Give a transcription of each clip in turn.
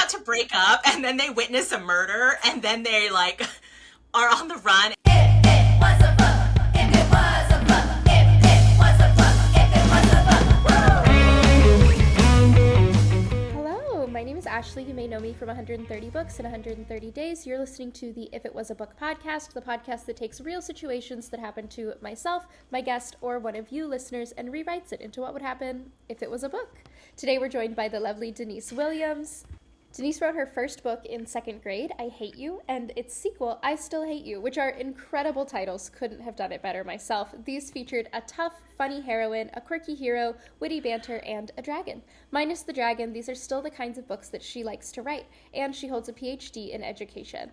about to break up, and then they witness a murder, and then they like are on the run. Hello, my name is Ashley. You may know me from 130 Books in 130 Days. You're listening to the If It Was a Book podcast, the podcast that takes real situations that happen to myself, my guest, or one of you listeners and rewrites it into what would happen if it was a book. Today we're joined by the lovely Denise Williams. Denise wrote her first book in second grade, I Hate You, and its sequel, I Still Hate You, which are incredible titles. Couldn't have done it better myself. These featured a tough, funny heroine, a quirky hero, witty banter, and a dragon. Minus the dragon, these are still the kinds of books that she likes to write, and she holds a PhD in education.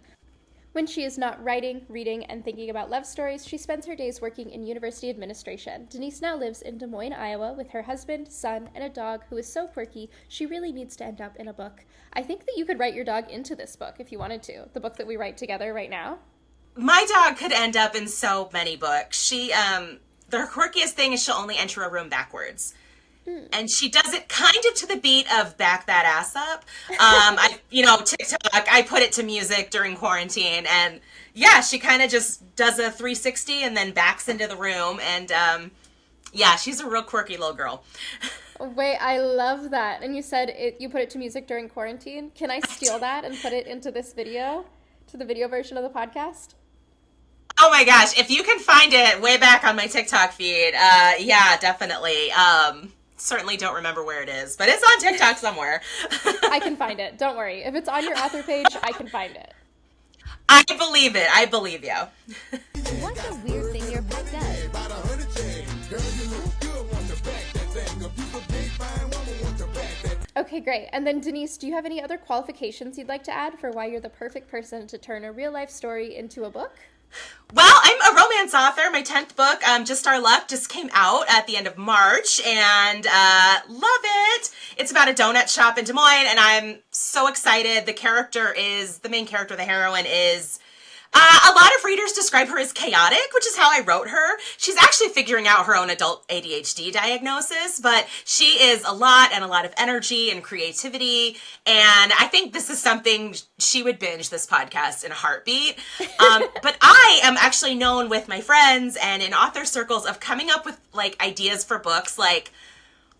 When she is not writing, reading, and thinking about love stories, she spends her days working in university administration. Denise now lives in Des Moines, Iowa, with her husband, son, and a dog who is so quirky, she really needs to end up in a book. I think that you could write your dog into this book if you wanted to, the book that we write together right now. My dog could end up in so many books. The quirkiest thing is she'll only enter a room backwards. And she does it kind of to the beat of Back That Ass Up. TikTok, I put it to music during quarantine, and yeah, she kind of just does a 360 and then backs into the room, and she's a real quirky little girl. Wait, I love that. And you said you put it to music during quarantine. Can I steal that and put it into this video, to the video version of the podcast? Oh my gosh, if you can find it way back on my TikTok feed, yeah, definitely. Certainly don't remember where it is, but it's on TikTok somewhere. I can find it. Don't worry. If it's on your author page, I can find it. I believe it. I believe you. What's a weird thing your pet does? Okay, great. And then Denise, do you have any other qualifications you'd like to add for why you're the perfect person to turn a real life story into a book? Well, I'm a romance author. My 10th book, Just Our Luck, just came out at the end of March, and love it. It's about a donut shop in Des Moines, and I'm so excited. The main character, the heroine, is... a lot of readers describe her as chaotic, which is how I wrote her. She's actually figuring out her own adult ADHD diagnosis, but she is a lot of energy and creativity. And I think this is something she would binge this podcast in a heartbeat. But I am actually known with my friends and in author circles of coming up with like ideas for books, like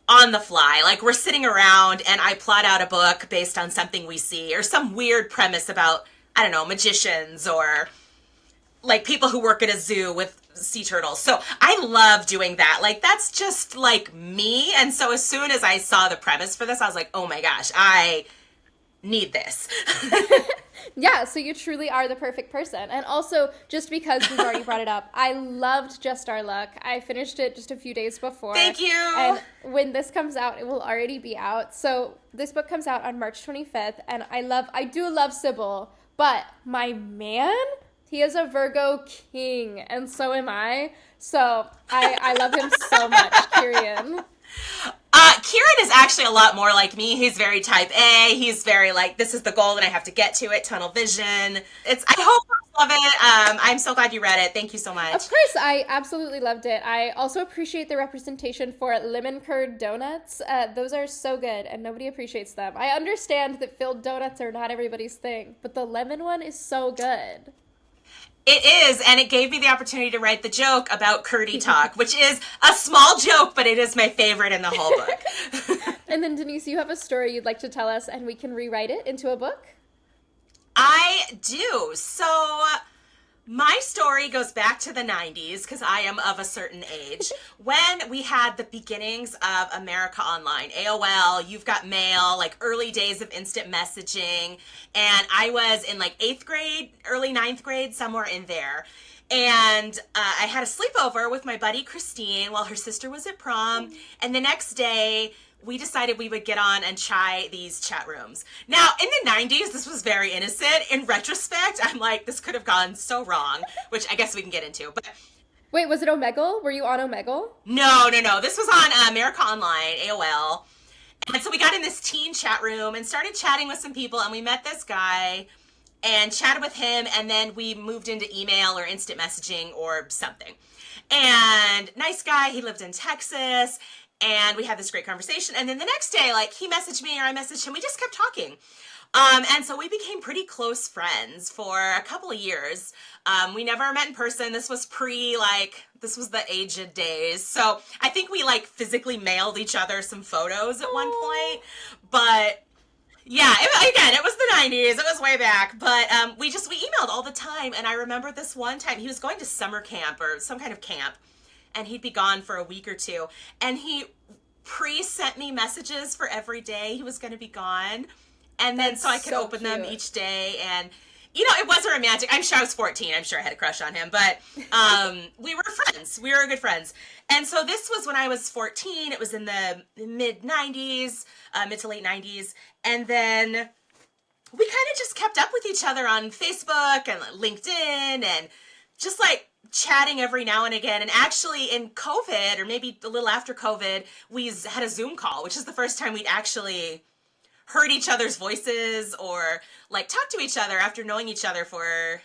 on the fly. Like we're sitting around and I plot out a book based on something we see or some weird premise about, I don't know, magicians or like people who work at a zoo with sea turtles. So I love doing that. Like that's just like me. And so as soon as I saw the premise for this, I was like, oh my gosh, I need this. Yeah, so you truly are the perfect person. And also, just because we've already brought it up, I loved Just Our Luck. I finished it just a few days before. Thank you. And when this comes out, it will already be out. So this book comes out on March 25th, and I do love Sybil. But my man, he is a Virgo king, and so am I. So I love him so much, Kieran. Kieran is actually a lot more like me. He's very type A. He's very like, this is the goal and I have to get to it, tunnel vision. I hope you love it. I'm so glad you read it. Thank you so much. Of course, I absolutely loved it. I also appreciate the representation for lemon curd donuts. Those are so good and nobody appreciates them. I understand that filled donuts are not everybody's thing, but the lemon one is so good. It is, and it gave me the opportunity to write the joke about curdy talk, which is a small joke, but it is my favorite in the whole book. And then, Denise, you have a story you'd like to tell us, and we can rewrite it into a book? I do. So my story goes back to the 90s, because I am of a certain age, when we had the beginnings of America Online, AOL, You've Got Mail, like early days of instant messaging, and I was in like 8th grade, early 9th grade, somewhere in there. And I had a sleepover with my buddy Christine while her sister was at prom, and the next day, we decided we would get on and try these chat rooms. Now, in the 90s, this was very innocent. In retrospect, I'm like, this could have gone so wrong, which I guess we can get into. But wait, was it Omegle? Were you on Omegle? No. This was on America Online, AOL. And so we got in this teen chat room and started chatting with some people, and we met this guy and chatted with him, and then we moved into email or instant messaging or something. And nice guy, he lived in Texas. and we had this great conversation. And then the next day, like, he messaged me or I messaged him. We just kept talking. And so we became pretty close friends for a couple of years. We never met in person. This was this was the aged days. So I think we like physically mailed each other some photos at one point. But yeah, it was the 90s. It was way back. But we emailed all the time. And I remember this one time he was going to summer camp or some kind of camp. And he'd be gone for a week or two. And he sent me messages for every day he was going to be gone. And then so I could open them each day. And, you know, it wasn't romantic. I'm sure I was 14. I'm sure I had a crush on him. But we were friends. We were good friends. And so this was when I was 14. It was in the mid-90s, mid to late 90s. And then we kind of just kept up with each other on Facebook and LinkedIn and just like chatting every now and again. And actually in COVID, or maybe a little after COVID, we had a Zoom call, which is the first time we'd actually heard each other's voices or like talked to each other after knowing each other for,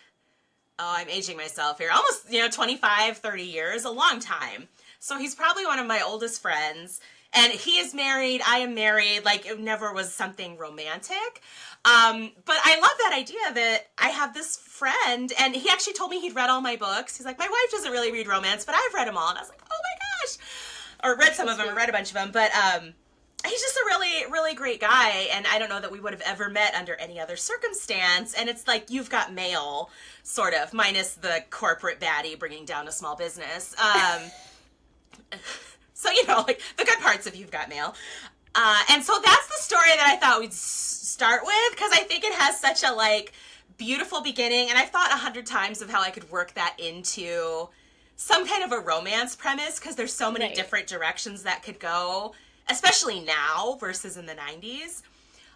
I'm aging myself here, almost, 25, 30 years, a long time. So he's probably one of my oldest friends. And he is married, I am married, like it never was something romantic. But I love that idea that I have this friend, and he actually told me he'd read all my books. He's like, my wife doesn't really read romance, but I've read them all. And I was like, oh my gosh. Or read some of them, or read a bunch of them. But he's just a really, really great guy. And I don't know that we would have ever met under any other circumstance. And it's like, you've got mail, sort of, minus the corporate baddie bringing down a small business. So, like the good parts of You've Got Mail. And so that's the story that I thought we'd start with, because I think it has such a like beautiful beginning. And I've thought 100 times of how I could work that into some kind of a romance premise, because there's so many different directions that could go, especially now versus in the 90s.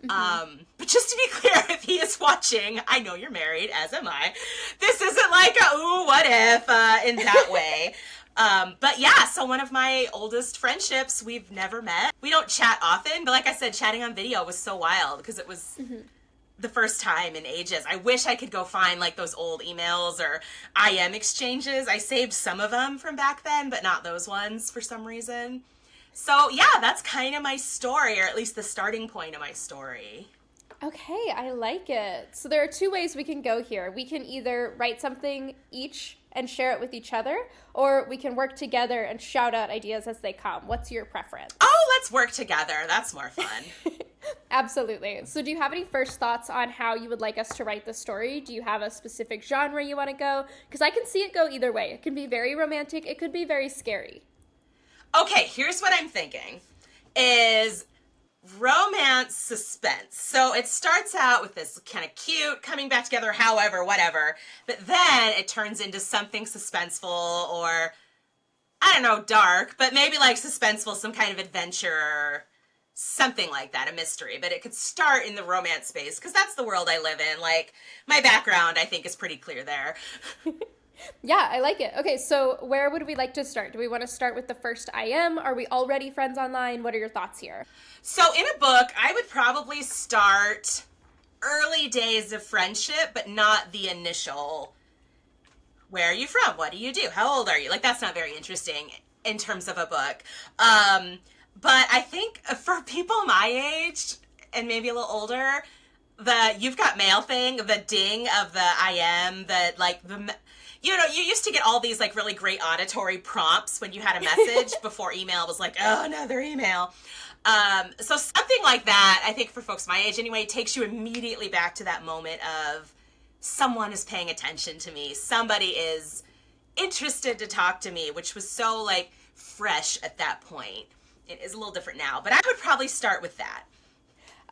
But just to be clear, if he is watching, I know you're married, as am I. This isn't like a, ooh, what if, in that way. But yeah, so one of my oldest friendships, we've never met. We don't chat often, but like I said, chatting on video was so wild because it was the first time in ages. I wish I could go find like those old emails or IM exchanges. I saved some of them from back then, but not those ones for some reason. So yeah, that's kind of my story, or at least the starting point of my story. Okay, I like it. So there are two ways we can go here. We can either write something each and share it with each other, or we can work together and shout out ideas as they come. What's your preference? Oh, let's work together. That's more fun. Absolutely. So do you have any first thoughts on how you would like us to write the story? Do you have a specific genre you want to go? Because I can see it go either way. It can be very romantic. It could be very scary. Okay, here's what I'm thinking is romance suspense. So it starts out with this kind of cute coming back together, however, whatever, but then it turns into something suspenseful, or I don't know, dark, but maybe like suspenseful, some kind of adventure, something like that, a mystery. But it could start in the romance space because that's the world I live in. Like my background, I think, is pretty clear there. Yeah, I like it. Okay, so where would we like to start? Do we want to start with the first IM? Are we already friends online? What are your thoughts here? So in a book, I would probably start early days of friendship, but not the initial, where are you from? What do you do? How old are you? Like, that's not very interesting in terms of a book. But I think for people my age and maybe a little older, the You've Got Mail thing, the ding of the IM, you used to get all these like really great auditory prompts when you had a message before email was like, oh, another email. So something like that, I think for folks my age anyway, takes you immediately back to that moment of someone is paying attention to me. Somebody is interested to talk to me, which was so like fresh at that point. It is a little different now, but I would probably start with that.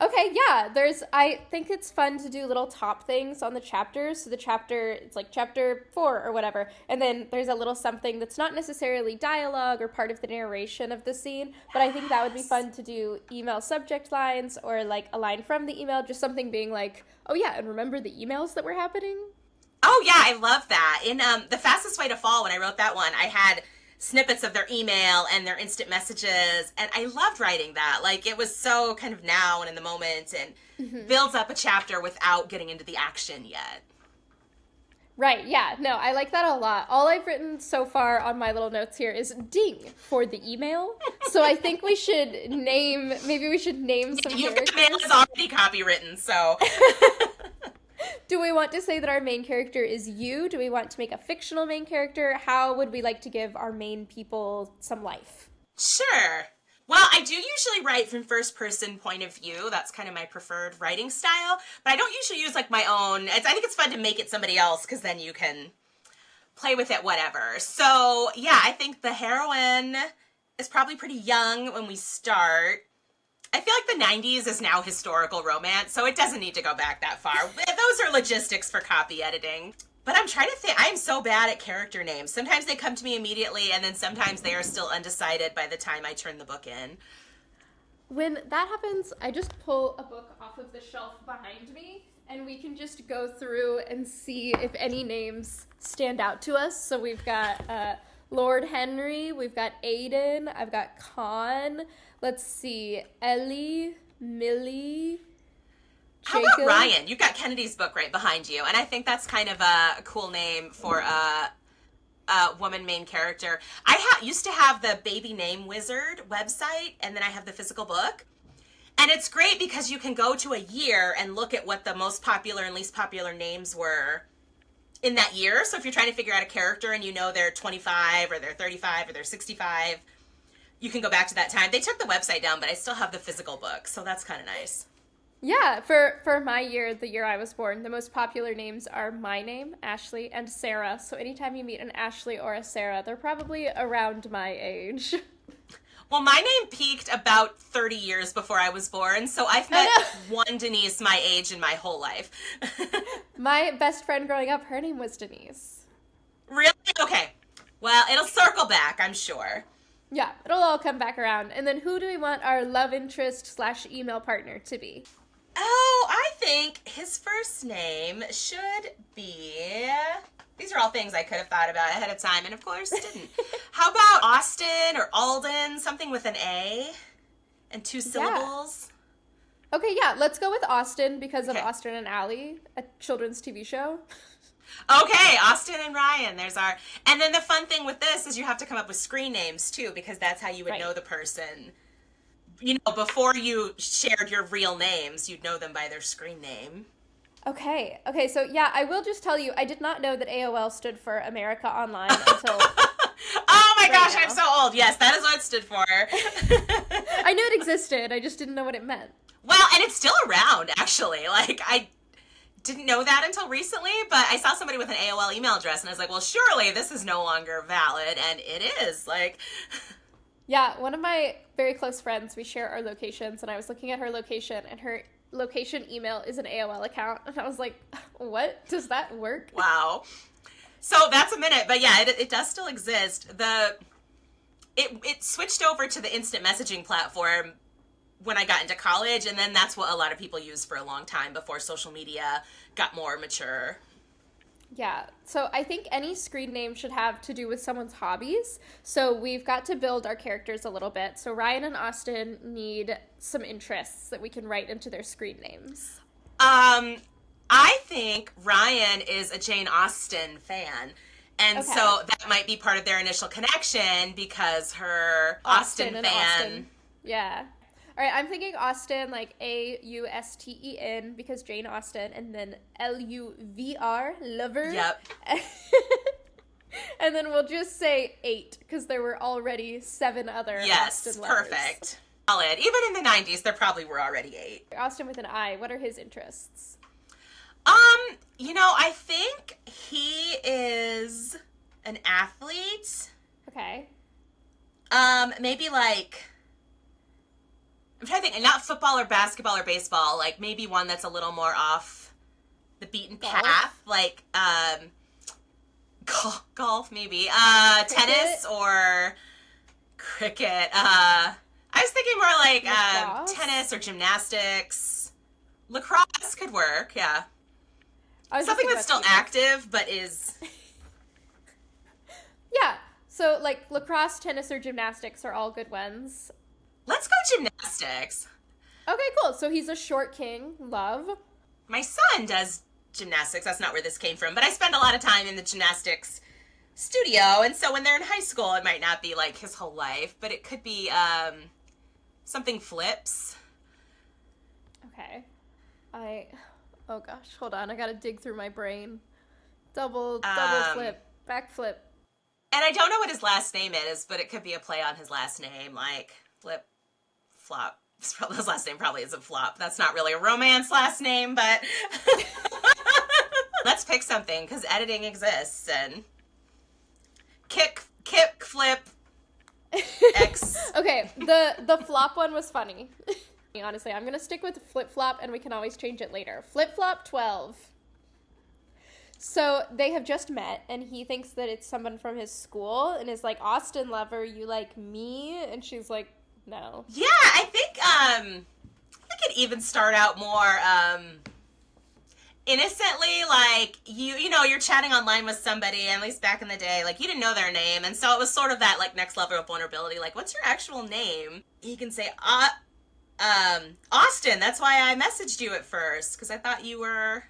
Okay, yeah, I think it's fun to do little top things on the chapters. So the chapter, it's like chapter 4 or whatever. And then there's a little something that's not necessarily dialogue or part of the narration of the scene. But I think that would be fun to do email subject lines or like a line from the email, just something being like, oh yeah, and remember the emails that were happening? Oh yeah, I love that. In The Fastest Way to Fall, when I wrote that one, I had snippets of their email and their instant messages, and I loved writing that. Like, it was so kind of now and in the moment, and builds up a chapter without getting into the action yet. Right, yeah, no, I like that a lot. All I've written so far on my little notes here is ding for the email. So I think maybe we should name some Your characters. email is already copywritten, so. Do we want to say that our main character is you? Do we want to make a fictional main character? How would we like to give our main people some life? Sure. Well, I do usually write from first person point of view. That's kind of my preferred writing style. But I don't usually use like my own. I think it's fun to make it somebody else because then you can play with it, whatever. So yeah, I think the heroine is probably pretty young when we start. I feel like the 90s is now historical romance, so it doesn't need to go back that far. Those are logistics for copy editing. But I'm trying to think. I'm so bad at character names. Sometimes they come to me immediately, and then sometimes they are still undecided by the time I turn the book in. When that happens, I just pull a book off of the shelf behind me, and we can just go through and see if any names stand out to us. So we've got Lord Henry, we've got Aiden, I've got Con, let's see, Ellie, Millie, How Jacob. about Ryan? You've got Kennedy's book right behind you, and I think that's kind of a cool name for a woman main character. I used to have the Baby Name Wizard website, and then I have the physical book. And it's great because you can go to a year and look at what the most popular and least popular names were in that year. So if you're trying to figure out a character and you know they're 25 or they're 35 or they're 65, you can go back to that time. They took the website down, but I still have the physical book, so that's kind of nice. Yeah, for my year, the year I was born, the most popular names are my name, Ashley, and Sarah. So anytime you meet an Ashley or a Sarah, they're probably around my age. Well, my name peaked about 30 years before I was born, so I've met one Denise my age in my whole life. My best friend growing up, her name was Denise. Really? Okay. Well, it'll circle back, I'm sure. Yeah, it'll all come back around. And then who do we want our love interest / email partner to be? Oh, I think his first name should be... These are all things I could have thought about ahead of time, and of course didn't. How about Austin or Alden, something with an A and 2 syllables? Yeah. Okay, yeah, let's go with Austin because of Okay. Austin and Ally, a children's TV show. Okay, Austin and Ryan, there's our... And then the fun thing with this is you have to come up with screen names, too, because that's how you would Right. know the person. You know, before you shared your real names, you'd know them by their screen name. Okay, so yeah, I will just tell you, I did not know that AOL stood for America Online until... Oh my gosh, now. I'm so old. Yes, that is what it stood for. I knew it existed, I just didn't know what it meant. Well, and it's still around, actually. Like, I didn't know that until recently, but I saw somebody with an AOL email address, and I was like, well, surely this is no longer valid, and it is. Like... Yeah, one of my very close friends, we share our locations, and I was looking at her location, and her location email is an AOL account, and I was like, what? Does that work? Wow. So that's a minute, but yeah, it does still exist. It switched over to the instant messaging platform when I got into college, and then that's what a lot of people used for a long time before social media got more mature. Yeah, so I think any screen name should have to do with someone's hobbies. So we've got to build our characters a little bit. So Ryan and Austin need some interests that we can write into their screen names. I think Ryan is a Jane Austen fan. And Okay. so that might be part of their initial connection because her Austen and fan. Austin. Yeah. All right, I'm thinking Austen, like Austen, because Jane Austen, and then LUVR, lover. Yep. And then we'll just say 8, because there were already 7 other Yes, Austen lovers. perfect. Solid. Even in the 90s, there probably were already 8. Austin with an I, what are his interests? You know, I think he is an athlete. Okay. Maybe like, I'm trying to think, not football or basketball or baseball, like maybe one that's a little more off the beaten path, like, golf maybe, tennis or cricket. I was thinking more like, Lacrosse? tennis or gymnastics. Lacrosse could work, yeah. I was just Something thinking that's still about active, but is... Yeah, so like lacrosse, tennis, or gymnastics are all good ones. Let's go gymnastics. Okay, cool. So he's a short king, love. My son does gymnastics. That's not where this came from. But I spend a lot of time in the gymnastics studio. And so when they're in high school, it might not be like his whole life, but it could be something flips. Okay. Oh gosh, hold on. I gotta dig through my brain. Double flip, back flip. And I don't know what his last name is, but it could be a play on his last name, like flip, flop. His last name probably isn't Flop. That's not really a romance last name, but let's pick something because editing exists. And kick, flip, X. Okay, the flop one was funny. Honestly, I'm gonna stick with flip flop, and we can always change it later. Flip flop 12. So they have just met, and he thinks that it's someone from his school, and is like, Austin lover, you like me? And she's like, no. Yeah, I think it even start out more innocently, like you know, you're chatting online with somebody, and at least back in the day, like you didn't know their name, and so it was sort of that like next level of vulnerability, like what's your actual name? He can say, Austin, that's why I messaged you at first, because I thought you were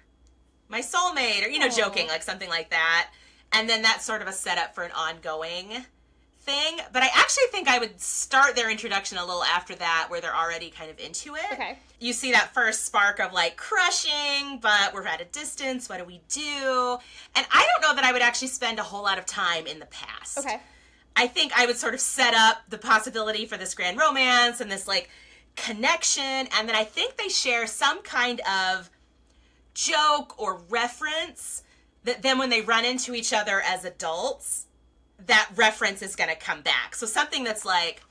my soulmate, or, you know, joking, like something like that. And then that's sort of a setup for an ongoing thing. But I actually think I would start their introduction a little after that, where they're already kind of into it. Okay. You see that first spark of like crushing, but we're at a distance. What do we do? And I don't know that I would actually spend a whole lot of time in the past. Okay. I think I would sort of set up the possibility for this grand romance and this like connection. And then I think they share some kind of joke or reference that then when they run into each other as adults, that reference is going to come back. So something that's like,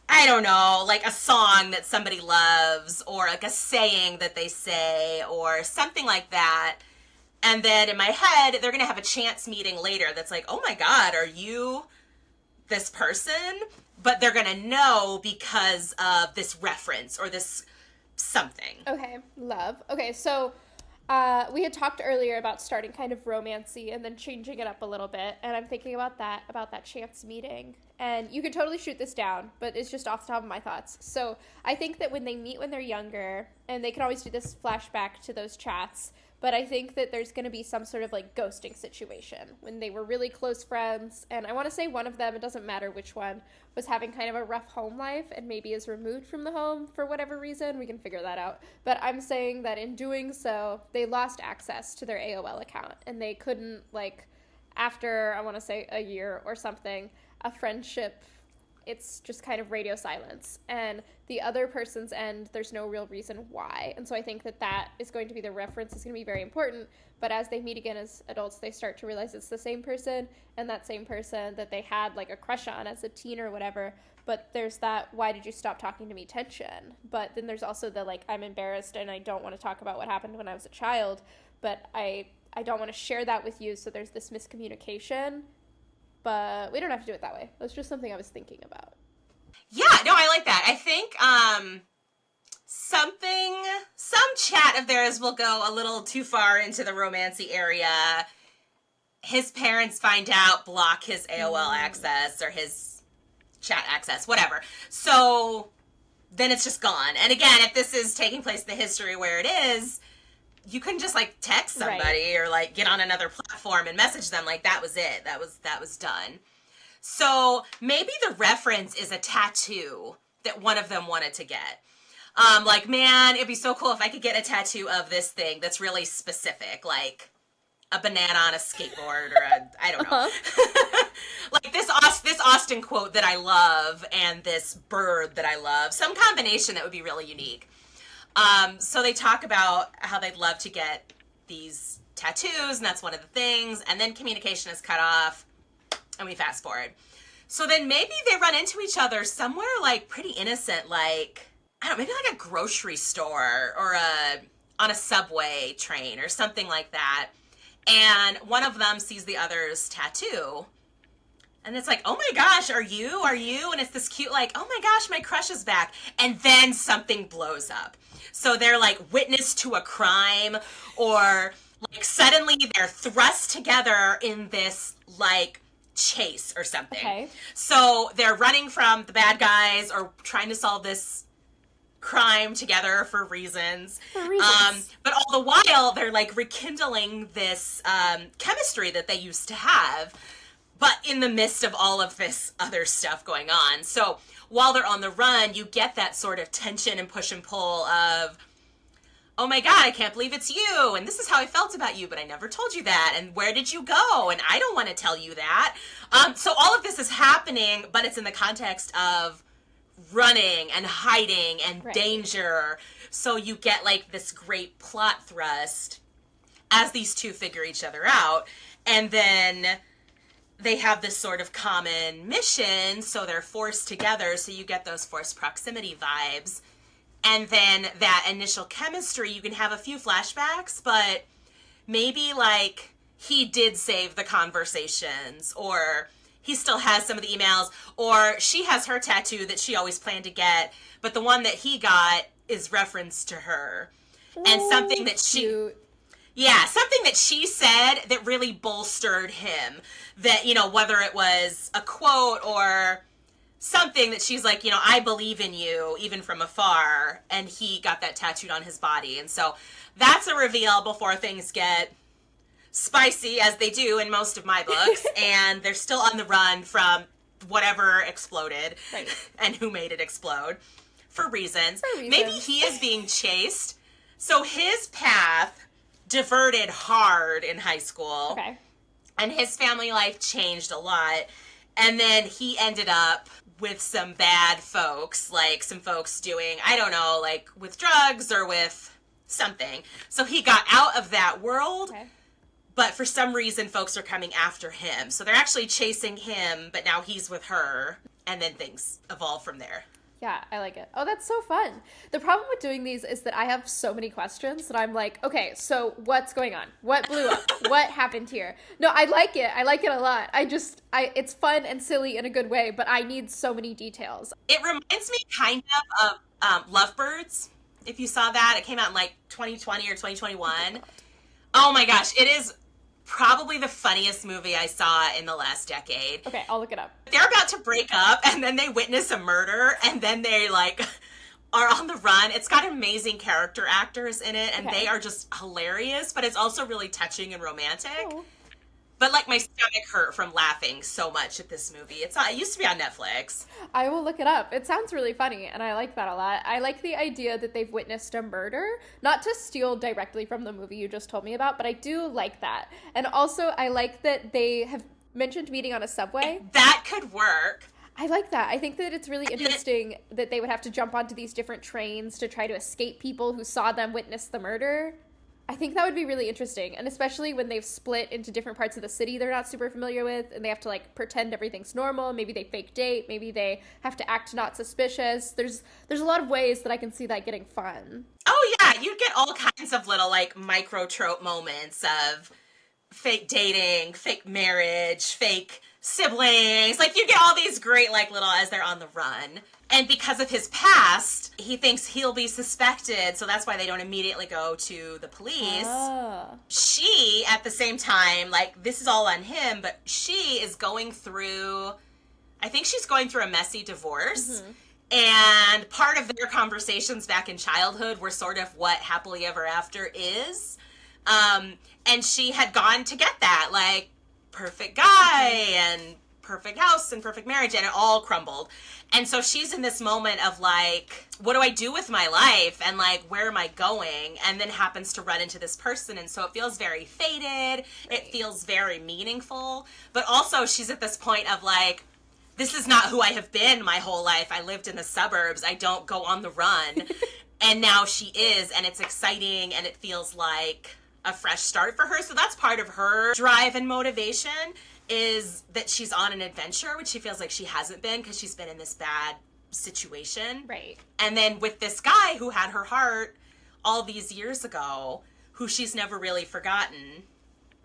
I don't know, like a song that somebody loves, or like a saying that they say, or something like that. And then in my head, they're going to have a chance meeting later that's like, oh my God, are you this person? But they're going to know because of this reference or this something. Okay, love. Okay, so we had talked earlier about starting kind of romancy and then changing it up a little bit, and I'm thinking about that chance meeting. And you can totally shoot this down, but it's just off the top of my thoughts. So I think that when they meet when they're younger, and they can always do this flashback to those chats, but I think that there's going to be some sort of like ghosting situation when they were really close friends. And I want to say one of them, it doesn't matter which one, was having kind of a rough home life and maybe is removed from the home for whatever reason. We can figure that out. But I'm saying that in doing so, they lost access to their AOL account, and they couldn't, like, after, I want to say a year or something, a friendship, it's just kind of radio silence. And the other person's end, there's no real reason why. And so I think that is going to be the reference. It's going to be very important. But as they meet again as adults, they start to realize it's the same person, and that same person that they had like a crush on as a teen or whatever. But there's that, why did you stop talking to me tension? But then there's also the, like, I'm embarrassed and I don't want to talk about what happened when I was a child, but I don't want to share that with you. So there's this miscommunication. But we don't have to do it that way. That's just something I was thinking about. Yeah, no, I like that. I think some chat of theirs will go a little too far into the romancy area. His parents find out, block his AOL access or his chat access, whatever. So then it's just gone. And again, if this is taking place in the history where it is, you couldn't just like text somebody or like get on another platform and message them. Like that was it. That was done. So maybe the reference is a tattoo that one of them wanted to get. Like, man, it'd be so cool if I could get a tattoo of this thing that's really specific, like a banana on a skateboard or I don't know. Like this Austin quote that I love and this bird that I love, some combination that would be really unique. So they talk about how they'd love to get these tattoos, and that's one of the things, and then communication is cut off, and we fast forward. So then maybe they run into each other somewhere like pretty innocent, like, I don't know, maybe like a grocery store or on a subway train or something like that. And one of them sees the other's tattoo, and it's like, oh my gosh, are you? And it's this cute, like, oh my gosh, my crush is back. And then something blows up. So they're like witness to a crime, or like suddenly they're thrust together in this like chase or something. Okay. So they're running from the bad guys or trying to solve this crime together for reasons. For reasons. But all the while, they're like rekindling this chemistry that they used to have, but in the midst of all of this other stuff going on. So while they're on the run, you get that sort of tension and push and pull of, oh my God, I can't believe it's you. And this is how I felt about you, but I never told you that. And where did you go? And I don't want to tell you that. So all of this is happening, but it's in the context of running and hiding and danger. So you get like this great plot thrust as these two figure each other out. And then they have this sort of common mission, so they're forced together. So you get those forced proximity vibes. And then that initial chemistry, you can have a few flashbacks, but maybe like he did save the conversations, or he still has some of the emails, or she has her tattoo that she always planned to get, but the one that he got is reference to her. And something that cute. something that she said that really bolstered him. That, you know, whether it was a quote or something that she's like, you know, I believe in you, even from afar, and he got that tattooed on his body. And so that's a reveal before things get spicy, as they do in most of my books, and they're still on the run from whatever exploded and who made it explode for reasons. Maybe he is being chased. So his path diverted hard in high school, and his family life changed a lot. And then he ended up with some bad folks, like some folks doing, I don't know, like with drugs or with something. So he got out of that world, but for some reason folks are coming after him. So they're actually chasing him, but now he's with her, and then things evolve from there. Yeah, I like it. Oh, that's so fun. The problem with doing these is that I have so many questions that I'm like, okay, so what's going on? What blew up? What happened here? No, I like it. I like it a lot. It's fun and silly in a good way, but I need so many details. It reminds me kind of Lovebirds, if you saw that. It came out in like 2020 or 2021. Oh my gosh, it is probably the funniest movie I saw in the last decade. Okay, I'll look it up. They're about to break up, and then they witness a murder, and then they like are on the run. It's got amazing character actors in it, and they are just hilarious, but it's also really touching and romantic. Oh. But like my stomach hurt from laughing so much at this movie. It used to be on Netflix. I will look it up. It sounds really funny, and I like that a lot. I like the idea that they've witnessed a murder, not to steal directly from the movie you just told me about, but I do like that. And also, I like that they have mentioned meeting on a subway. That could work. I like that. I think that it's really interesting that they would have to jump onto these different trains to try to escape people who saw them witness the murder. I think that would be really interesting, and especially when they've split into different parts of the city they're not super familiar with, and they have to like pretend everything's normal. Maybe they fake date. Maybe they have to act not suspicious. There's a lot of ways that I can see that getting fun. Oh yeah, you get all kinds of little like micro trope moments of fake dating, fake marriage, fake siblings. Like you get all these great like little as they're on the run. And because of his past, he thinks he'll be suspected, so that's why they don't immediately go to the police. Oh. She, at the same time, like, this is all on him, but she is going through, I think she's going through a messy divorce. Mm-hmm. And part of their conversations back in childhood were sort of what happily ever after is. And she had gone to get that, like, perfect guy and perfect house and perfect marriage, and it all crumbled. And so she's in this moment of like, what do I do with my life? And like, where am I going? And then happens to run into this person. And so it feels very fated. It feels very meaningful. But also she's at this point of like, this is not who I have been my whole life. I lived in the suburbs. I don't go on the run. And now she is, and it's exciting, and it feels like a fresh start for her. So that's part of her drive and motivation, is that she's on an adventure, which she feels like she hasn't been because she's been in this bad situation. Right. And then with this guy who had her heart all these years ago, who she's never really forgotten.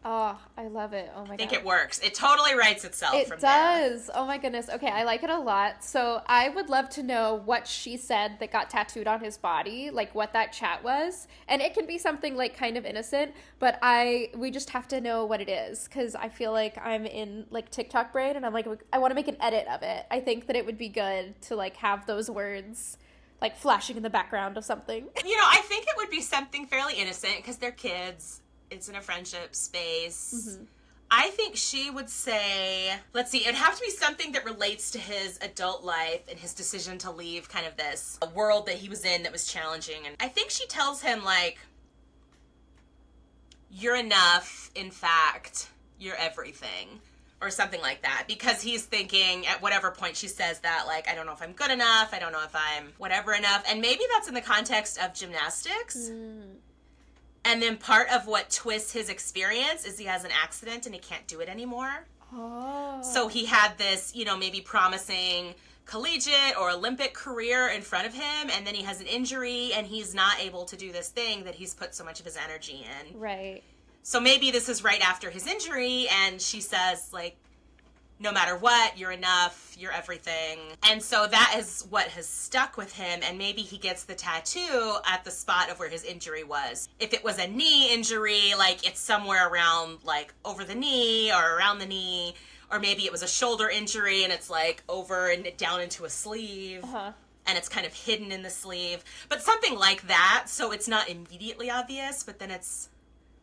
Oh, I love it. Oh my God. I think it works. It totally writes itself from there. It does. Oh my goodness. Okay, I like it a lot. So I would love to know what she said that got tattooed on his body, like what that chat was. And it can be something like kind of innocent, but we just have to know what it is, because I feel like I'm in like TikTok brain and I'm like, I want to make an edit of it. I think that it would be good to like have those words like flashing in the background of something. You know, I think it would be something fairly innocent because they're kids. It's in a friendship space. I think she would say, let's see, it'd have to be something that relates to his adult life and his decision to leave kind of this world that he was in that was challenging. And I think she tells him, like, you're enough, in fact, you're everything, or something like that. Because he's thinking, at whatever point she says that, like, I don't know if I'm good enough, I don't know if I'm whatever enough. And maybe that's in the context of gymnastics. And then part of what twists his experience is he has an accident and he can't do it anymore. Oh. So he had this, you know, maybe promising collegiate or Olympic career in front of him, and then he has an injury and he's not able to do this thing that he's put so much of his energy in. Right. So maybe this is right after his injury, and she says, like, no matter what, you're enough, you're everything. And so that is what has stuck with him, and maybe he gets the tattoo at the spot of where his injury was. If it was a knee injury, like, it's somewhere around, like, over the knee or around the knee, or maybe it was a shoulder injury and it's, like, over and down into a sleeve. And it's kind of hidden in the sleeve. But something like that, so it's not immediately obvious, but then it's...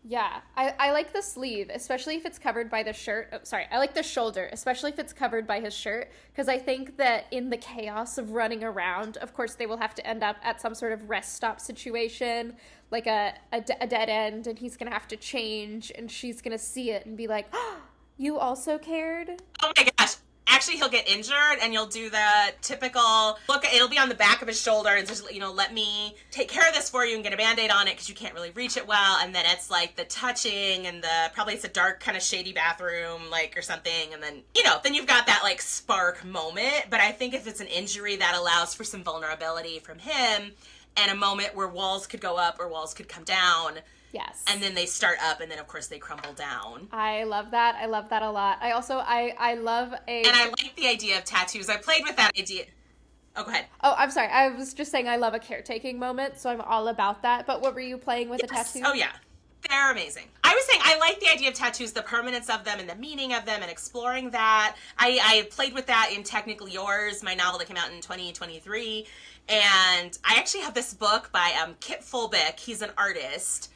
Yeah, I like the sleeve, especially if it's covered by the shirt. Oh, sorry, I like the shoulder, especially if it's covered by his shirt, because I think that in the chaos of running around, of course, they will have to end up at some sort of rest stop situation, like a dead end, and he's going to have to change, and she's going to see it and be like, oh, you also cared? Oh my gosh. Actually, he'll get injured, and you'll do the typical, look, it'll be on the back of his shoulder, and just, you know, let me take care of this for you and get a Band-Aid on it because you can't really reach it well, and then it's, like, the touching, and probably it's a dark, kind of shady bathroom, like, or something, and then, you know, then you've got that, like, spark moment, but I think if it's an injury, that allows for some vulnerability from him, and a moment where walls could go up or walls could come down. Yes. And then they start up, and then, of course, they crumble down. I love that. I love that a lot. I also, I love a... And I like the idea of tattoos. I played with that idea. Oh, go ahead. Oh, I'm sorry. I was just saying I love a caretaking moment, so I'm all about that. But what were you playing with a tattoo? Oh, yeah. They're amazing. I was saying I like the idea of tattoos, the permanence of them and the meaning of them and exploring that. I played with that in Technically Yours, my novel that came out in 2023. And I actually have this book by Kip Fulbeck. He's an artist.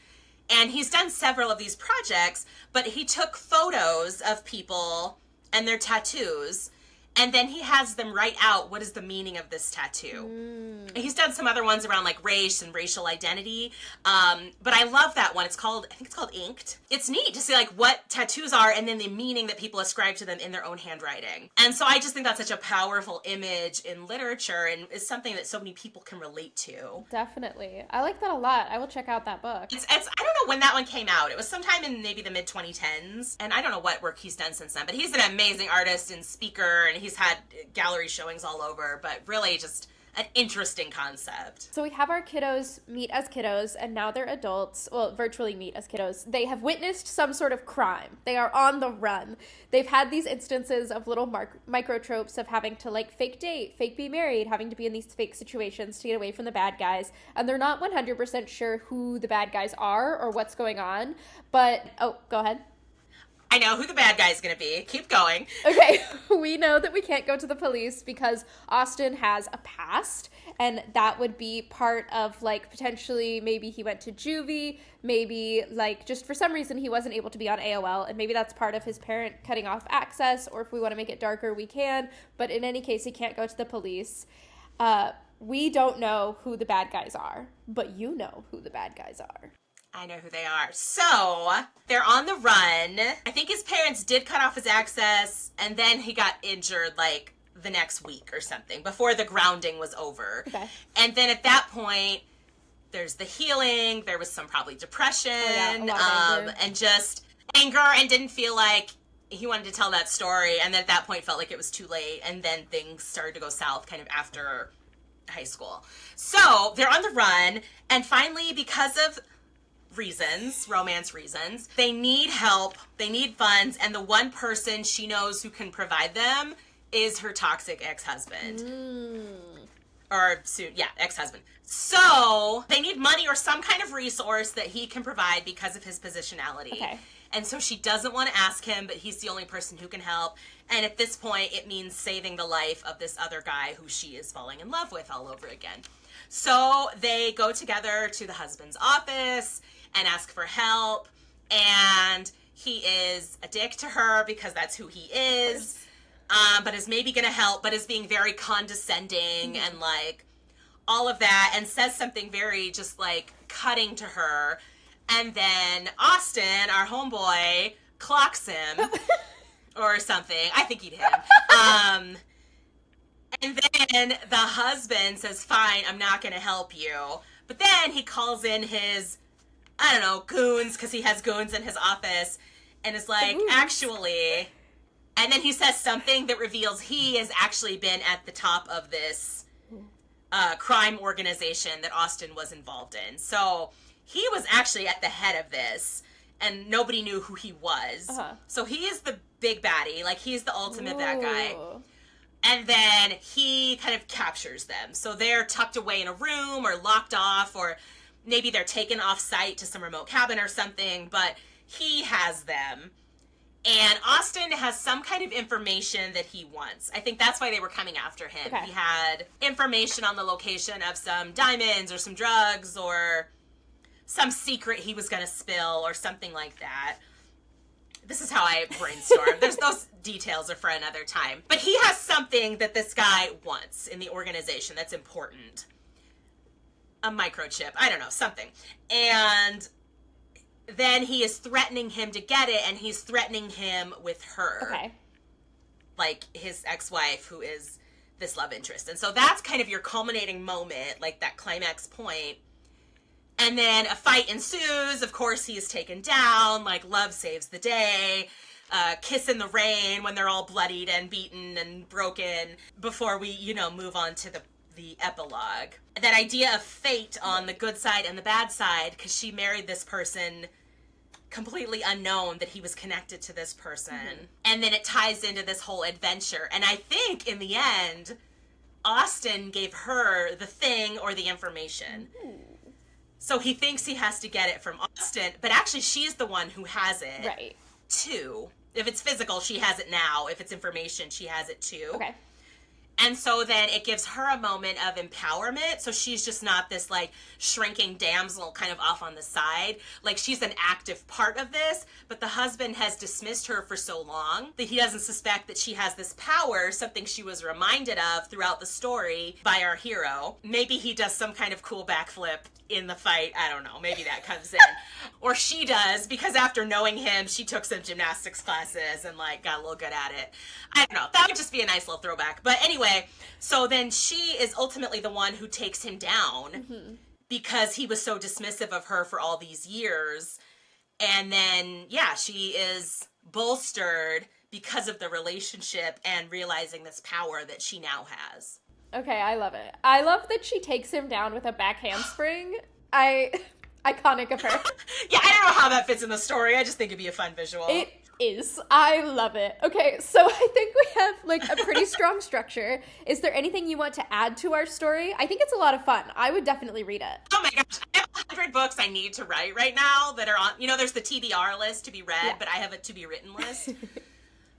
And he's done several of these projects, but he took photos of people and their tattoos, and then he has them write out what is the meaning of this tattoo. He's done some other ones around, like, race and racial identity, but I love that one. I think it's called Inked. It's neat to see, like, what tattoos are and then the meaning that people ascribe to them in their own handwriting. And so I just think that's such a powerful image in literature, and it's something that so many people can relate to. Definitely. I like that a lot. I will check out that book. It's I don't know when that one came out. It was sometime in maybe the mid-2010s, and I don't know what work he's done since then, but he's an amazing artist and speaker, and he's had gallery showings all over, but really just an interesting concept. So we have our kiddos meet as kiddos, and now they're adults. Well, virtually meet as kiddos. They have witnessed some sort of crime. They are on the run. They've had these instances of little micro-tropes of having to, like, fake date, fake be married, having to be in these fake situations to get away from the bad guys. And they're not 100% sure who the bad guys are or what's going on. But, oh, go ahead. I know who the bad guy is going to be. Keep going. Okay, we know that we can't go to the police because Austin has a past, and that would be part of, like, potentially maybe he went to juvie, maybe, like, just for some reason he wasn't able to be on AOL, and maybe that's part of his parent cutting off access, or if we want to make it darker, we can, but in any case, he can't go to the police. We don't know who the bad guys are, but you know who the bad guys are. I know who they are. So, they're on the run. I think his parents did cut off his access, and then he got injured, like, the next week or something, before the grounding was over. Okay. And then at that point, there's the healing, there was some probably depression, a lot of anger. And just anger, and didn't feel like he wanted to tell that story, and then at that point felt like it was too late, and then things started to go south kind of after high school. So, they're on the run, and finally, because of romance reasons, they need help, they need funds, and the one person she knows who can provide them is her toxic ex-husband. Or soon, yeah, ex-husband. So they need money or some kind of resource that he can provide because of his positionality. Okay. And so she doesn't want to ask him, but he's the only person who can help. And at this point, it means saving the life of this other guy who she is falling in love with all over again. So they go together to the husband's office and ask for help. And he is a dick to her because that's who he is. But is maybe going to help, but is being very condescending and like all of that, and says something very just like cutting to her. And then Austin, our homeboy, clocks him or something. I think he'd hit him. And then the husband says, fine, I'm not going to help you. But then he calls in his, I don't know, goons, because he has goons in his office, and is like, actually... And then he says something that reveals he has actually been at the top of this crime organization that Austin was involved in. So he was actually at the head of this, and nobody knew who he was. So he is the big baddie. Like, he's the ultimate bad guy. And then he kind of captures them. So they're tucked away in a room or locked off, or maybe they're taken off site to some remote cabin or something, but he has them. And Austin has some kind of information that he wants. I think that's why they were coming after him. He had information on the location of some diamonds or some drugs or some secret he was going to spill or something like that. This is how I brainstorm. Those details are for another time. But he has something that this guy wants in the organization that's important. A microchip. I don't know, something. And then he is threatening him to get it, and he's threatening him with her. Like his ex-wife, who is this love interest. And so that's kind of your culminating moment, like that climax point. And then a fight ensues. Of course, he is taken down. Like, love saves the day. Kiss in the rain when they're all bloodied and beaten and broken before we, move on to the epilogue. That idea of fate on the good side and the bad side, because she married this person completely unknown that he was connected to this person. And then it ties into this whole adventure. And I think in the end, Austin gave her the thing or the information. So he thinks he has to get it from Austin, but actually she's the one who has it too. If it's physical, she has it now. If it's information, she has it too. And so then it gives her a moment of empowerment. So she's just not this like shrinking damsel kind of off on the side. Like, she's an active part of this, but the husband has dismissed her for so long that he doesn't suspect that she has this power, something she was reminded of throughout the story by our hero. Maybe he does some kind of cool backflip in the fight. I don't know. Maybe that comes in. Or she does, because after knowing him, she took some gymnastics classes and like got a little good at it. I don't know. That would just be a nice little throwback. But anyway, so then she is ultimately the one who takes him down because he was so dismissive of her for all these years. And then, yeah, she is bolstered because of the relationship and realizing this power that she now has. Okay, I love it. I love that she takes him down with a back handspring. Iconic of her. Yeah, I don't know how that fits in the story. I just think it'd be a fun visual. It is. I love it. Okay, so I think we have like a pretty strong structure. Is there anything you want to add to our story? I think it's a lot of fun. I would definitely read it. Oh my gosh, I have 100 books I need to write right now that are on, there's the TBR list to be read, but I have a to be written list.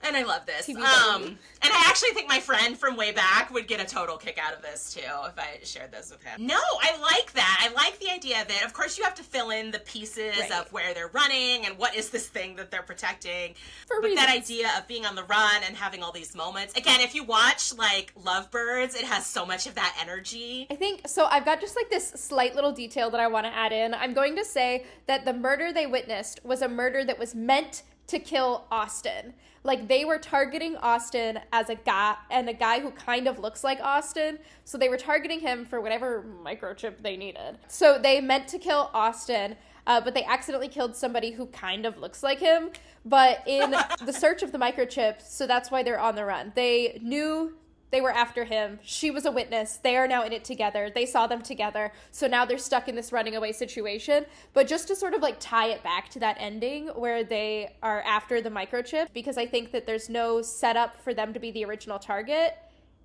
And I love this. And I actually think my friend from way back would get a total kick out of this too if I shared this with him. No, I like that. I like the idea of it. Of course, you have to fill in the pieces of where they're running and what is this thing that they're protecting. But that idea of being on the run and having all these moments. Again, if you watch like Lovebirds, it has so much of that energy. I think, so I've got just like this slight little detail that I want to add in. I'm going to say that the murder they witnessed was a murder that was meant to kill Austin. Like, they were targeting Austin as a guy who kind of looks like Austin. So they were targeting him for whatever microchip they needed. So they meant to kill Austin, but they accidentally killed somebody who kind of looks like him. But in the search of the microchip, so that's why they're on the run. They knew they were after him. She was a witness. They are now in it together. They saw them together. So now they're stuck in this running away situation. But just to sort of like tie it back to that ending where they are after the microchip, because I think that there's no setup for them to be the original target.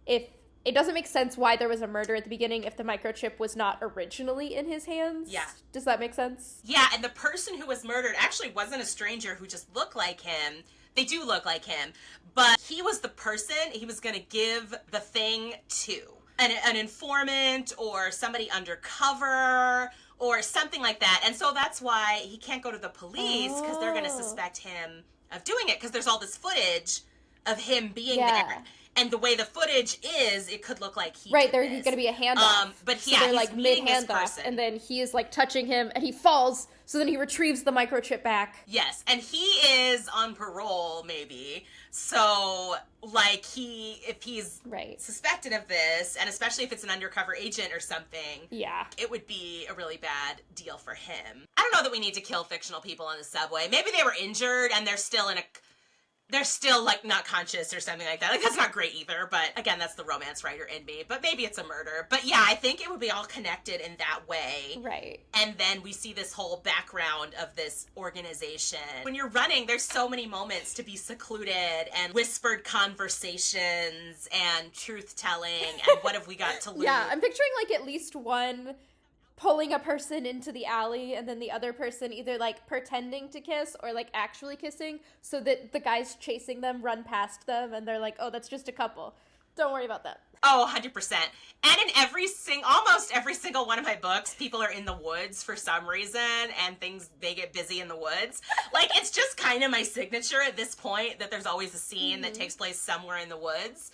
If it doesn't make sense why there was a murder at the beginning if the microchip was not originally in his hands. Yeah. Does that make sense? Yeah, and the person who was murdered actually wasn't a stranger who just looked like him. They do look like him, but he was the person he was going to give the thing to. an informant or somebody undercover or something like that. And so that's why he can't go to the police, because they're going to suspect him of doing it, because there's all this footage of him being there. And the way the footage is, it could look like he right, did there's this. going to be a handoff. But so they're like mid handoff, and then he is like touching him, and he falls. So then he retrieves the microchip back. Yes, and he is on parole, maybe. So, like, if he's suspected of this, and especially if it's an undercover agent or something, it would be a really bad deal for him. I don't know that we need to kill fictional people on the subway. Maybe they were injured and they're still like not conscious or something like that. Like, that's not great either, but again, that's the romance writer in me. But maybe it's a murder. But yeah, I think it would be all connected in that way. Right. And then we see this whole background of this organization. When you're running, there's so many moments to be secluded and whispered conversations and truth-telling and what have we got to lose. Yeah, I'm picturing like at least one pulling a person into the alley and then the other person either like pretending to kiss or like actually kissing, so that the guys chasing them run past them and they're like, oh, that's just a couple. Don't worry about that. Oh, 100%. And in almost every single one of my books, people are in the woods for some reason, and they get busy in the woods. Like, it's just kind of my signature at this point that there's always a scene that takes place somewhere in the woods.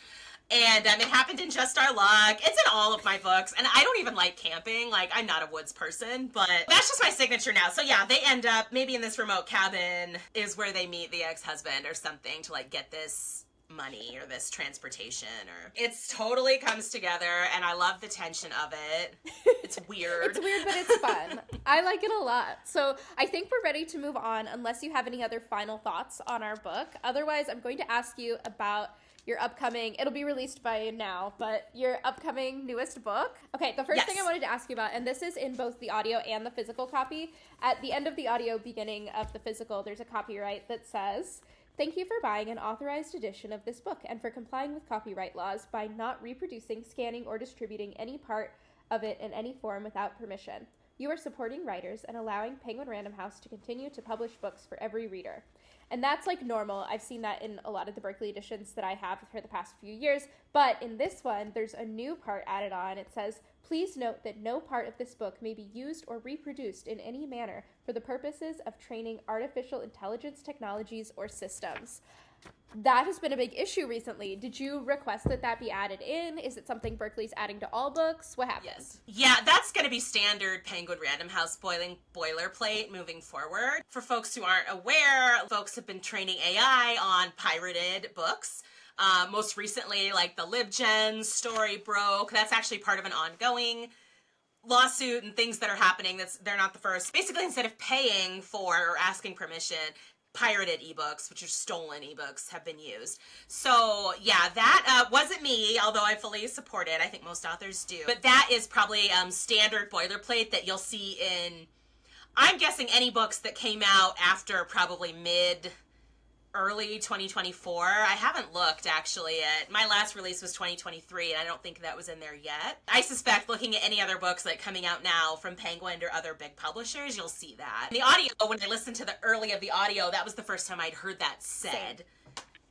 And it happened in Just Our Luck. It's in all of my books. And I don't even like camping. Like, I'm not a woods person, but that's just my signature now. So yeah, they end up maybe in this remote cabin is where they meet the ex-husband or something to like get this money or this transportation, or it's totally comes together, and I love the tension of it. It's weird. It's weird, but it's fun. I like it a lot. So I think we're ready to move on, unless you have any other final thoughts on our book. Otherwise, I'm going to ask you about your upcoming, it'll be released by now, but your upcoming newest book. Okay, the first thing I wanted to ask you about, and this is in both the audio and the physical copy. At the end of the audio, beginning of the physical, there's a copyright that says, "Thank you for buying an authorized edition of this book and for complying with copyright laws by not reproducing, scanning, or distributing any part of it in any form without permission. You are supporting writers and allowing Penguin Random House to continue to publish books for every reader." And that's like normal. I've seen that in a lot of the Berkeley editions that I have for the past few years. But in this one, there's a new part added on. It says, "Please note that no part of this book may be used or reproduced in any manner for the purposes of training artificial intelligence technologies or systems." That has been a big issue recently. Did you request that be added in? Is it something Berkeley's adding to all books? What happens? Yes. Yeah, that's going to be standard Penguin Random House boilerplate moving forward. For folks who aren't aware, folks have been training AI on pirated books. Most recently, like the LibGen story broke. That's actually part of an ongoing lawsuit and things that are happening. They're not the first. Basically, instead of paying for or asking permission, pirated ebooks, which are stolen ebooks, have been used. So yeah, that wasn't me, although I fully support it. I think most authors do. But that is probably standard boilerplate that you'll see in, I'm guessing, any books that came out after probably early 2024. I haven't looked, actually, at my last release was 2023, and I don't think that was in there yet. I suspect looking at any other books like coming out now from Penguin or other big publishers, you'll see that. The audio, when I listened to the early of the audio, that was the first time I'd heard that said.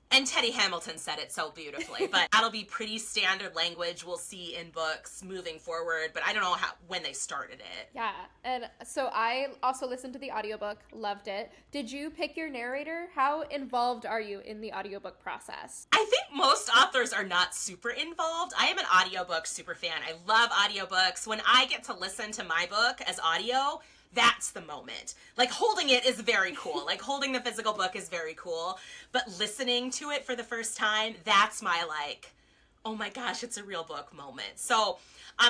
And Teddy Hamilton said it so beautifully, but that'll be pretty standard language we'll see in books moving forward, but I don't know when they started it. Yeah, and so I also listened to the audiobook, loved it. Did you pick your narrator? How involved are you in the audiobook process? I think most authors are not super involved. I am an audiobook super fan. I love audiobooks. When I get to listen to my book as audio, that's the moment. Like, holding it is very cool. Like, holding the physical book is very cool. But listening to it for the first time, that's my, like, oh my gosh, it's a real book moment. So,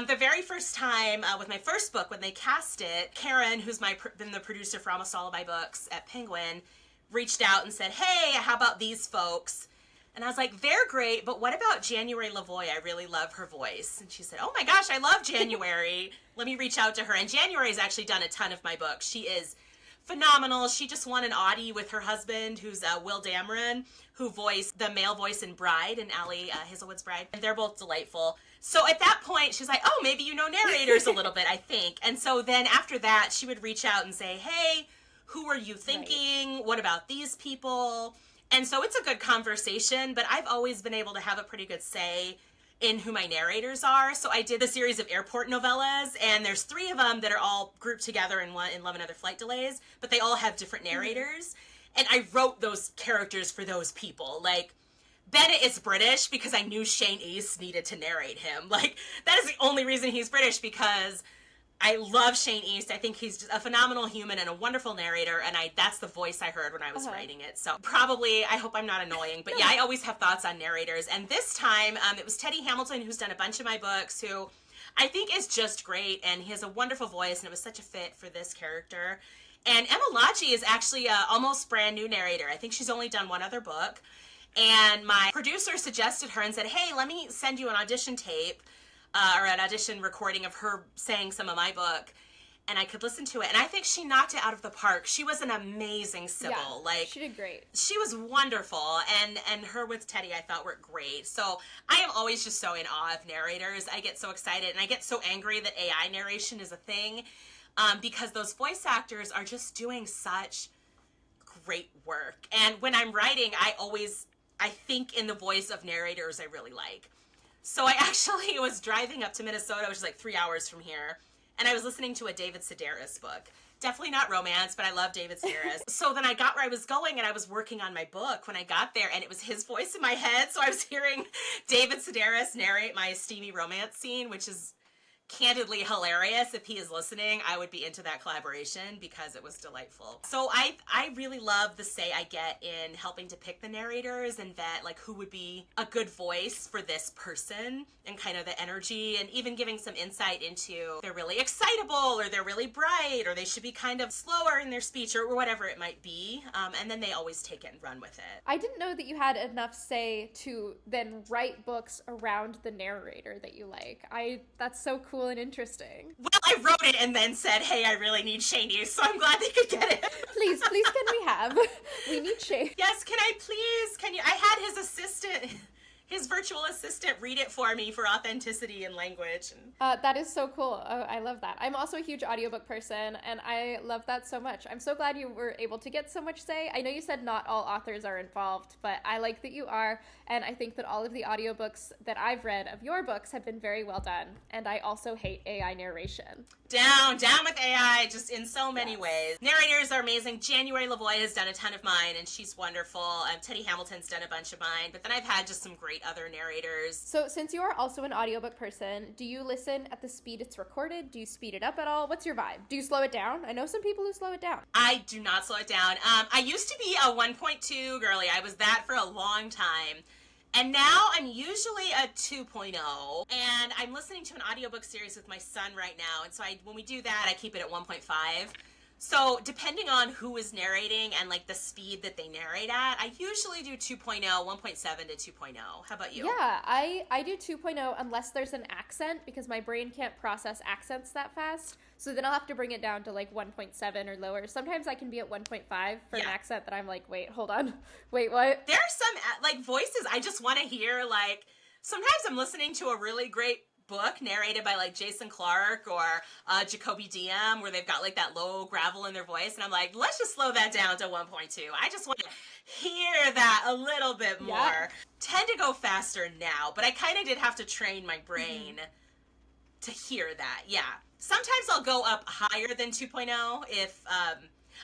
the very first time with my first book, when they cast it, Karen, who's been the producer for almost all of my books at Penguin, reached out and said, "Hey, how about these folks?" And I was like, "They're great, but what about January Lavoie? I really love her voice." And she said, "Oh my gosh, I love January. Let me reach out to her." And January's actually done a ton of my books. She is phenomenal. She just won an Audie with her husband, who's Will Dameron, who voiced the male voice in Bride, and Allie Hazelwood's Bride. And they're both delightful. So at that point, she's like, "Oh, maybe you know narrators a little bit, I think." And so then after that, she would reach out and say, "Hey, who are you thinking? Right. What about these people?" And so it's a good conversation, but I've always been able to have a pretty good say in who my narrators are. So I did a series of airport novellas, and there's 3 of them that are all grouped together in Love and Other Flight Delays, but they all have different narrators. And I wrote those characters for those people. Like, Bennett is British because I knew Shane East needed to narrate him. Like, that is the only reason he's British, because I love Shane East. I think he's just a phenomenal human and a wonderful narrator, and that's the voice I heard when I was writing it. So probably, I hope I'm not annoying, but yeah, I always have thoughts on narrators. And this time, it was Teddy Hamilton, who's done a bunch of my books, who I think is just great, and he has a wonderful voice, and it was such a fit for this character. And Emma Lachie is actually a almost brand new narrator. I think she's only done one other book. And my producer suggested her and said, hey, let me send you an audition tape, or an audition recording of her saying some of my book, and I could listen to it. And I think she knocked it out of the park. She was an amazing Sybil. Yeah, like, she did great. She was wonderful, and her with Teddy I thought were great. So I am always just so in awe of narrators. I get so excited, and I get so angry that AI narration is a thing, because those voice actors are just doing such great work. And when I'm writing, I think in the voice of narrators I really like. So I actually was driving up to Minnesota, which is like 3 hours from here, and I was listening to a David Sedaris book. Definitely not romance, but I love David Sedaris. So then I got where I was going, and I was working on my book when I got there, and it was his voice in my head. So I was hearing David Sedaris narrate my steamy romance scene, which is candidly hilarious. If he is listening, I would be into that collaboration because it was delightful. So I really love the say I get in helping to pick the narrators and vet like who would be a good voice for this person, and kind of the energy, and even giving some insight into they're really excitable, or they're really bright, or they should be kind of slower in their speech, or whatever it might be. And then they always take it and run with it. I didn't know that you had enough say to then write books around the narrator that you like. That's so cool and interesting. Well, I wrote it and then said, hey, I really need Shane Hughes, so I'm glad they could get it. Please, can we have? We need Shane. Yes, can you, I had his assistant, his virtual assistant read it for me for authenticity and language. That is so cool. Oh, I love that. I'm also a huge audiobook person, and I love that so much. I'm so glad you were able to get so much say. I know you said not all authors are involved, but I like that you are, and I think that all of the audiobooks that I've read of your books have been very well done, and I also hate AI narration. Down with AI, just in so many ways. Narrators are amazing. January Lavoie has done a ton of mine, and she's wonderful. Teddy Hamilton's done a bunch of mine, but then I've had just some great other narrators. So since you are also an audiobook person, do you listen at the speed it's recorded? Do you speed it up at all? What's your vibe? Do you slow it down? I know some people who slow it down. I do not slow it down. I used to be a 1.2 girly. I was that for a long time. And now I'm usually a 2.0, and I'm listening to an audiobook series with my son right now. And so when we do that, I keep it at 1.5. So depending on who is narrating and like the speed that they narrate at, I usually do 2.0, 1.7 to 2.0. How about you? Yeah, I do 2.0 unless there's an accent, because my brain can't process accents that fast. So then I'll have to bring it down to like 1.7 or lower. Sometimes I can be at 1.5 for an accent that I'm like, wait, hold on. Wait, what? There are some like voices I just want to hear. Like sometimes I'm listening to a really great book narrated by like Jason Clark or Jacoby Diem, where they've got like that low gravel in their voice, and I'm like, let's just slow that down to 1.2. I just want to hear that a little bit more. Yeah. Tend to go faster now, but I kind of did have to train my brain to hear that. Yeah, sometimes I'll go up higher than 2.0 if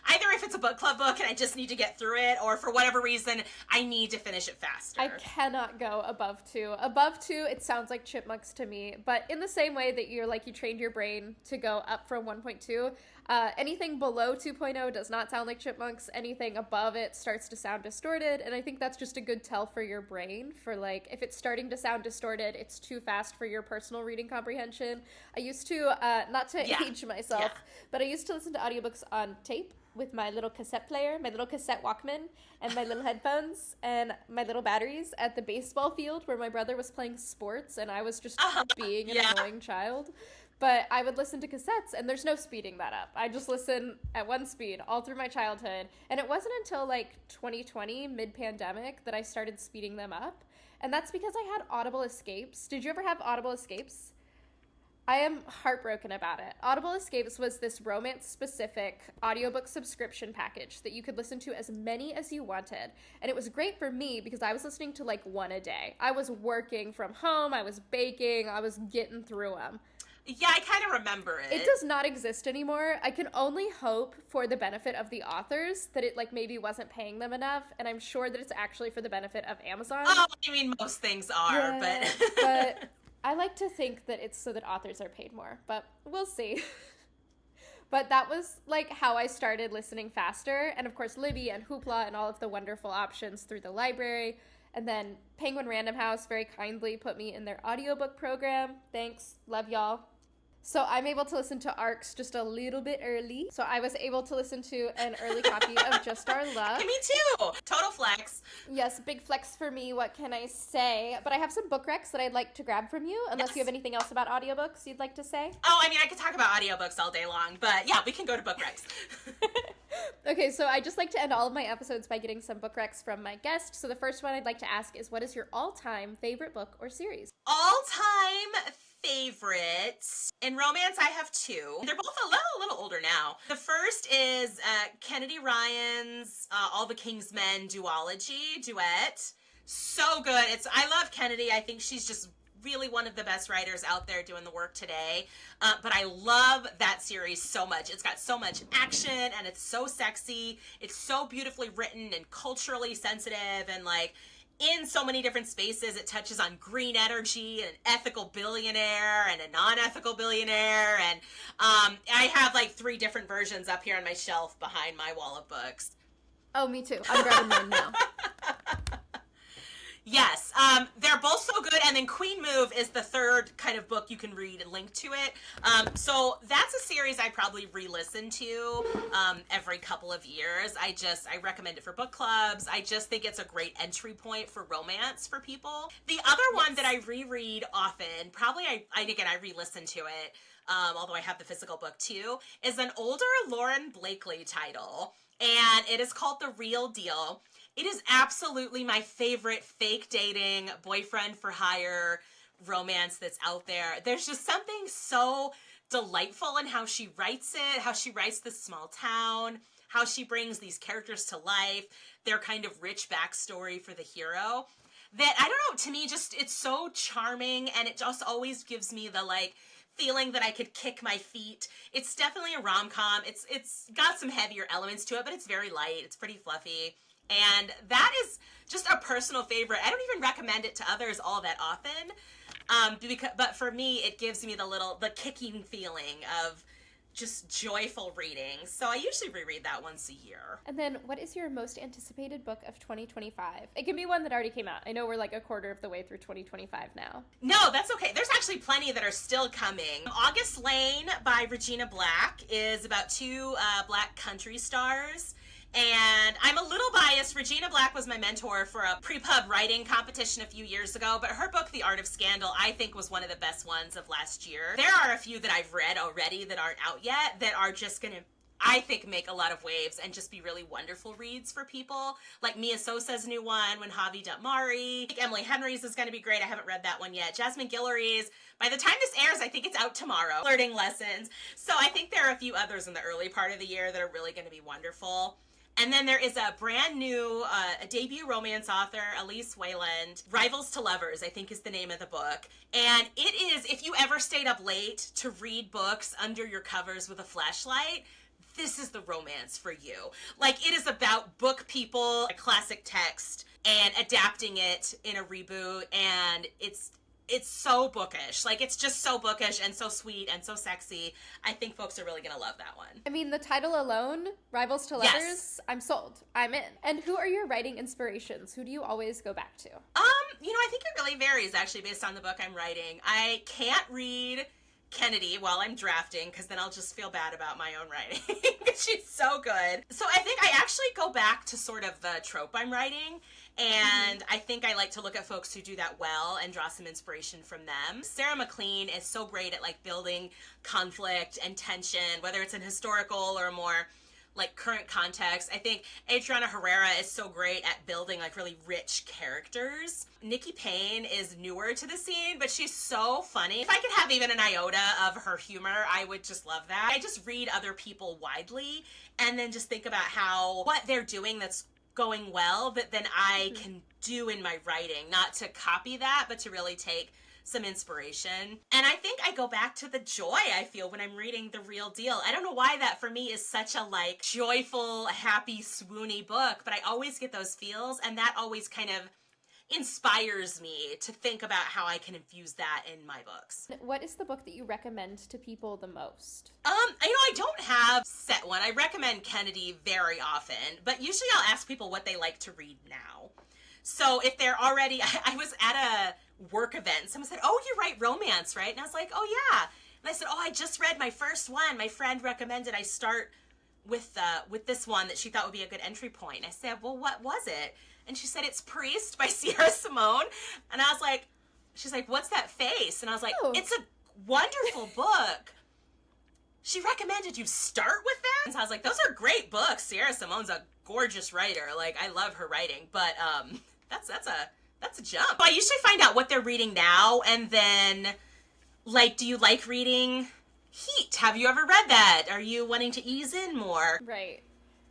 either if it's a book club book and I just need to get through it, or for whatever reason, I need to finish it faster. I cannot go above 2. Above 2, it sounds like chipmunks to me. But in the same way that you're like, you trained your brain to go up from 1.2, anything below 2.0 does not sound like chipmunks. Anything above it starts to sound distorted. And I think that's just a good tell for your brain for like, if it's starting to sound distorted, it's too fast for your personal reading comprehension. I used to, not to age myself, but I used to listen to audiobooks on tape with my little cassette player, my little cassette Walkman, and my little headphones, and my little batteries at the baseball field where my brother was playing sports, and I was just being an annoying child. But I would listen to cassettes, and there's no speeding that up. I just listen at one speed all through my childhood. And it wasn't until like 2020, mid-pandemic, that I started speeding them up. And that's because I had Audible escapes. Did you ever have Audible escapes? I am heartbroken about it. Audible Escapes was this romance-specific audiobook subscription package that you could listen to as many as you wanted. And it was great for me because I was listening to like one a day. I was working from home, I was baking, I was getting through them. Yeah, I kind of remember it. It does not exist anymore. I can only hope for the benefit of the authors that it like maybe wasn't paying them enough, and I'm sure that it's actually for the benefit of Amazon. Oh, I mean, most things are, Yeah, but... but I like to think that it's so that authors are paid more, but we'll see. But that was like how I started listening faster, and of course Libby and Hoopla and all of the wonderful options through the library. And then Penguin Random House very kindly put me in their audiobook program. Thanks, love y'all. So I'm able to listen to ARCs just a little bit early. So I was able to listen to an early copy of Just Our Luck. Me too! Total flex. Yes, big flex for me, what can I say? But I have some book recs that I'd like to grab from you, unless you have anything else about audiobooks you'd like to say. Oh, I mean, I could talk about audiobooks all day long, but yeah, we can go to book recs. Okay, so I just like to end all of my episodes by getting some book recs from my guest. So the first one I'd like to ask is, what is your all-time favorite book or series? All-time favorites. In romance, I have two. They're both a little older now. The first is Kennedy Ryan's All the King's Men duet. So good. I love Kennedy. I think she's just really one of the best writers out there doing the work today. But I love that series so much. It's got so much action and it's so sexy. It's so beautifully written and culturally sensitive and like in so many different spaces. It touches on green energy and an ethical billionaire and a non-ethical billionaire. And I have like 3 different versions up here on my shelf behind my wall of books. Oh, me too. I'm grabbing mine now. Yes, they're both so good, and then Queen Move is the third kind of book you can read and link to it. So that's a series I probably re-listen to every couple of years. I recommend it for book clubs. I just think it's a great entry point for romance for people. The other one that I reread often, probably I re-listen to it, although I have the physical book too, is an older Lauren Blakely title, and it is called The Real Deal. It is absolutely my favorite fake dating, boyfriend for hire romance that's out there. There's just something so delightful in how she writes it, how she writes this small town, how she brings these characters to life, their kind of rich backstory for the hero. That, I don't know, to me, just, it's so charming, and it just always gives me the, like, feeling that I could kick my feet. It's definitely a rom-com. It's got some heavier elements to it, but it's very light. It's pretty fluffy. And that is just a personal favorite. I don't even recommend it to others all that often. But for me, it gives me the kicking feeling of just joyful reading. So I usually reread that once a year. And then what is your most anticipated book of 2025? It can be one that already came out. I know we're like a quarter of the way through 2025 now. No, that's okay. There's actually plenty that are still coming. August Lane by Regina Black is about 2 Black country stars. And I'm a little biased. Regina Black was my mentor for a pre-pub writing competition a few years ago, but her book, The Art of Scandal, I think was one of the best ones of last year. There are a few that I've read already that aren't out yet that are just going to, I think, make a lot of waves and just be really wonderful reads for people. Like Mia Sosa's new one, When Javi Dumped Mari. Emily Henry's is going to be great. I haven't read that one yet. Jasmine Guillory's, by the time this airs, I think it's out tomorrow. Flirting Lessons. So I think there are a few others in the early part of the year that are really going to be wonderful. And then there is a brand new, a debut romance author, Elise Wayland. Rivals to Lovers, I think is the name of the book. And it is, if you ever stayed up late to read books under your covers with a flashlight, this is the romance for you. Like, it is about book people, a classic text, and adapting it in a reboot, and it's so bookish. Like, it's just so bookish and so sweet and so sexy. I think folks are really going to love that one. I mean, the title alone, Rivals to Lovers, Yes. I'm sold. I'm in. And who are your writing inspirations? Who do you always go back to? I think it really varies, actually, based on the book I'm writing. I can't read Kennedy while I'm drafting, because then I'll just feel bad about my own writing. She's so good. So I think I actually go back to sort of the trope I'm writing, and I think I like to look at folks who do that well and draw some inspiration from them. Sarah McLean is so great at like building conflict and tension, whether it's an historical or a more like current context. I think Adriana Herrera is so great at building like really rich characters. Nikki Payne is newer to the scene, but she's so funny. If I could have even an iota of her humor, I would just love that. I just read other people widely and then just think about what they're doing that's going well that then I can do in my writing, not to copy that, but to really take some inspiration. And I think I go back to the joy I feel when I'm reading the real deal. I don't know why that for me is such a like joyful, happy, swoony book, but I always get those feels, and that always kind of inspires me to think about how I can infuse that in my books. What is the book that you recommend to people the most? I don't have set one. I recommend Kennedy very often, but usually I'll ask people what they like to read now. So if they're already, I was at a work event, and someone said, "Oh, you write romance, right?" And I was like, "Oh yeah." And I said, "Oh, I just read my first one. My friend recommended I start with this one that she thought would be a good entry point." And I said, "Well, what was it?" And she said, "It's Priest by Sierra Simone." And I was like, she's like, "What's that face?" And I was like, "It's a wonderful book. She recommended you start with that?" And so I was like, "Those are great books. Sierra Simone's a gorgeous writer. Like, I love her writing, but that's a jump." I usually find out what they're reading now, and then, like, do you like reading Heat? Have you ever read that? Are you wanting to ease in more? Right.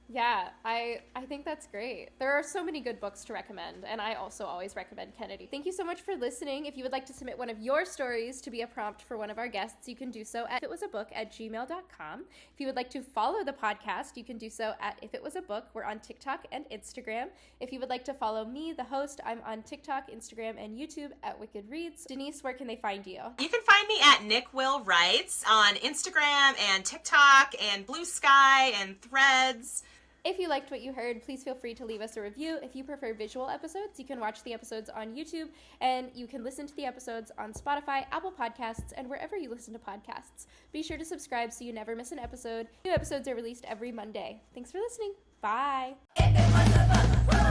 Yeah, I think that's great. There are so many good books to recommend, and I also always recommend Kennedy. Thank you so much for listening. If you would like to submit one of your stories to be a prompt for one of our guests, you can do so at ifitwasabook@gmail.com. If you would like to follow the podcast, you can do so at ifitwasabook. We're on TikTok and Instagram. If you would like to follow me, the host, I'm on TikTok, Instagram, and YouTube at Wicked Reads. Denise, where can they find you? You can find me at Nick Will Writes on Instagram and TikTok and Blue Sky and Threads. If you liked what you heard, please feel free to leave us a review. If you prefer visual episodes, you can watch the episodes on YouTube, and you can listen to the episodes on Spotify, Apple Podcasts, and wherever you listen to podcasts. Be sure to subscribe so you never miss an episode. New episodes are released every Monday. Thanks for listening. Bye. If it was a book.